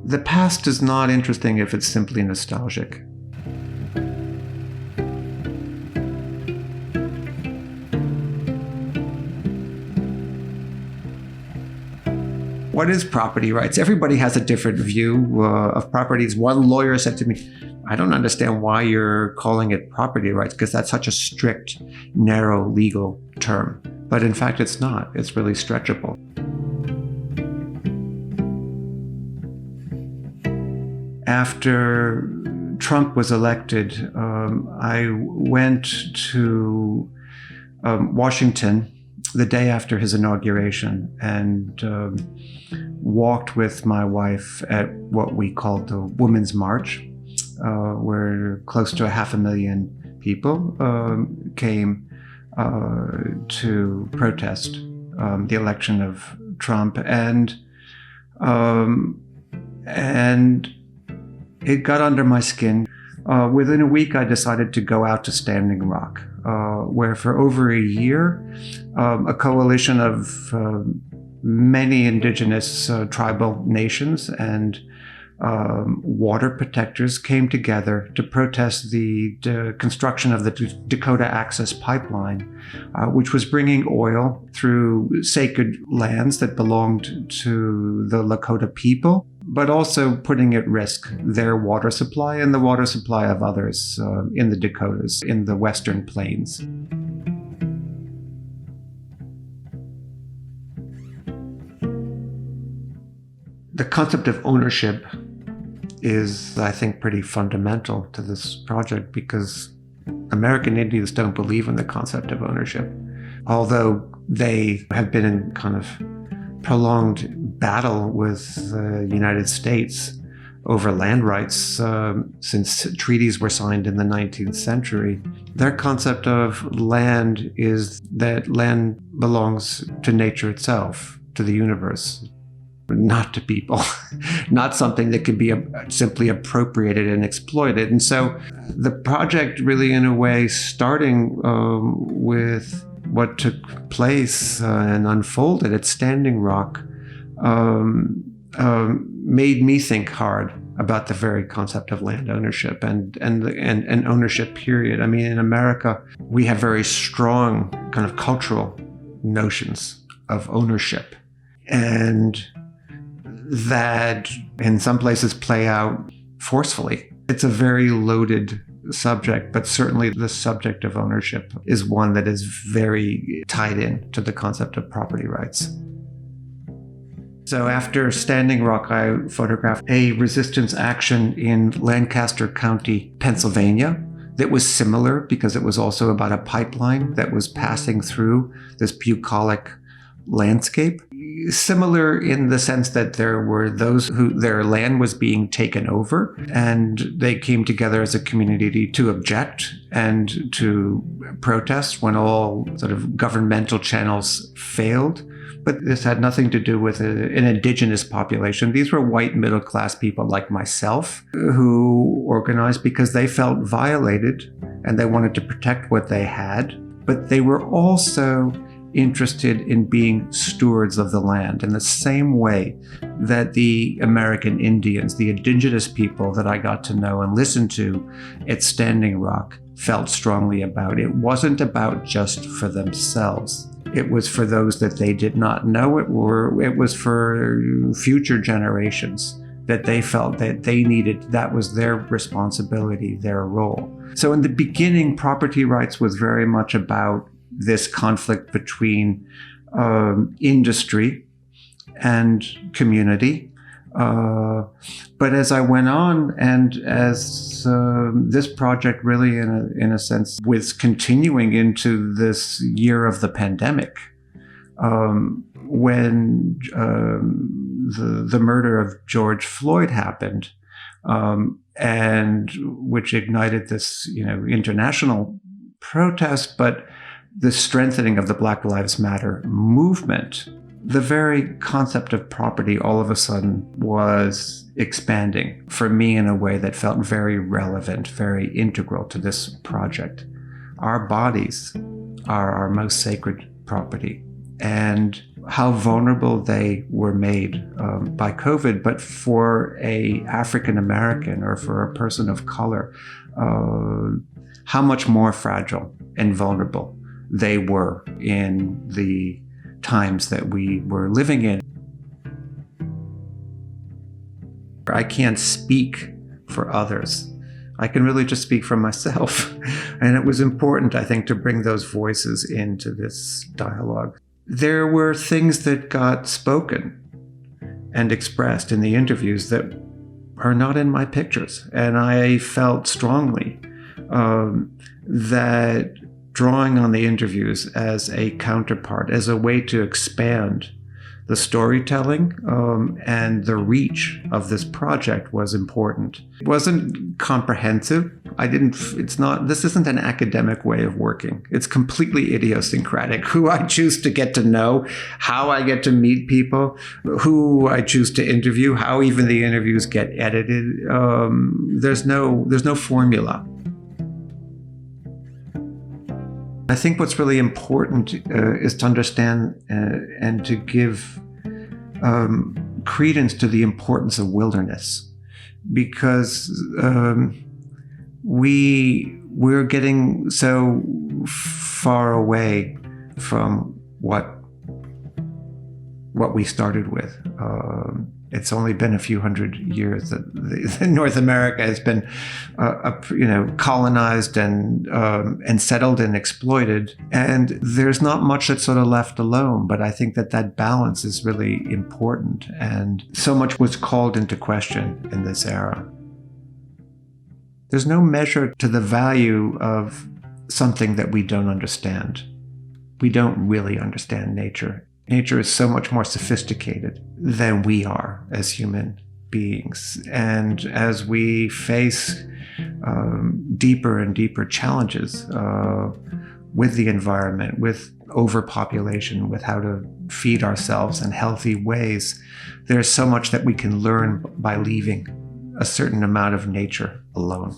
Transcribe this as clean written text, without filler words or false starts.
The past is not interesting if it's simply nostalgic. What is property rights? Everybody has a different view of properties. One lawyer said to me, I don't understand why you're calling it property rights, because that's such a strict, narrow legal term. But in fact, it's not. It's really stretchable. After Trump was elected, I went to Washington the day after his inauguration and walked with my wife at what we called the Women's March, where close to 500,000 people came to protest the election of Trump. And it got under my skin. Within a week, I decided to go out to Standing Rock, where for over a year, a coalition of many indigenous tribal nations and water protectors came together to protest the construction of the Dakota Access Pipeline, which was bringing oil through sacred lands that belonged to the Lakota people, but also putting at risk their water supply and the water supply of others in the Dakotas, in the Western Plains. The concept of ownership is, I think, pretty fundamental to this project because American Indians don't believe in the concept of ownership, although they have been in kind of prolonged battle with the United States over land rights since treaties were signed in the 19th century. Their concept of land is that land belongs to nature itself, to the universe, not to people, not something that could be simply appropriated and exploited. And so the project really, in a way, starting with what took place and unfolded at Standing Rock, made me think hard about the very concept of land ownership and ownership, period. I mean, in America, we have very strong kind of cultural notions of ownership, and that in some places play out forcefully. It's a very loaded subject, but certainly the subject of ownership is one that is very tied in to the concept of property rights. So after Standing Rock, I photographed a resistance action in Lancaster County, Pennsylvania, that was similar because it was also about a pipeline that was passing through this bucolic landscape. Similar in the sense that there were those who their land was being taken over, and they came together as a community to object and to protest when all sort of governmental channels failed. But this had nothing to do with an indigenous population. These were white middle-class people like myself who organized because they felt violated and they wanted to protect what they had. But they were also interested in being stewards of the land in the same way that the American Indians, the indigenous people that I got to know and listen to at Standing Rock, felt strongly about. It wasn't about just for themselves. It was for those that they did not know it was for future generations that they felt that they needed. That was their responsibility, their role. So in the beginning, property rights was very much about this conflict between industry and community. But as I went on, and as this project really, in a sense, was continuing into this year of the pandemic, when the murder of George Floyd happened, and which ignited this, international protest, but the strengthening of the Black Lives Matter movement, the very concept of property all of a sudden was expanding for me in a way that felt very relevant, very integral to this project. Our bodies are our most sacred property, and how vulnerable they were made by COVID, but for a African American or for a person of color, how much more fragile and vulnerable they were in the times that we were living in. I can't speak for others. I can really just speak for myself. And it was important, I think, to bring those voices into this dialogue. There were things that got spoken and expressed in the interviews that are not in my pictures. And I felt strongly that drawing on the interviews as a counterpart, as a way to expand the storytelling and the reach of this project was important. It wasn't comprehensive. This isn't an academic way of working. It's completely idiosyncratic. Who I choose to get to know, how I get to meet people, who I choose to interview, how even the interviews get edited. There's no formula. I think what's really important is to understand and to give credence to the importance of wilderness, because we're getting so far away from what we started with. It's only been a few hundred years that North America has been, colonized and settled and exploited. And there's not much that's sort of left alone. But I think that balance is really important. And so much was called into question in this era. There's no measure to the value of something that we don't understand. We don't really understand nature. Nature is so much more sophisticated than we are as human beings. And as we face deeper and deeper challenges with the environment, with overpopulation, with how to feed ourselves in healthy ways, there's so much that we can learn by leaving a certain amount of nature alone.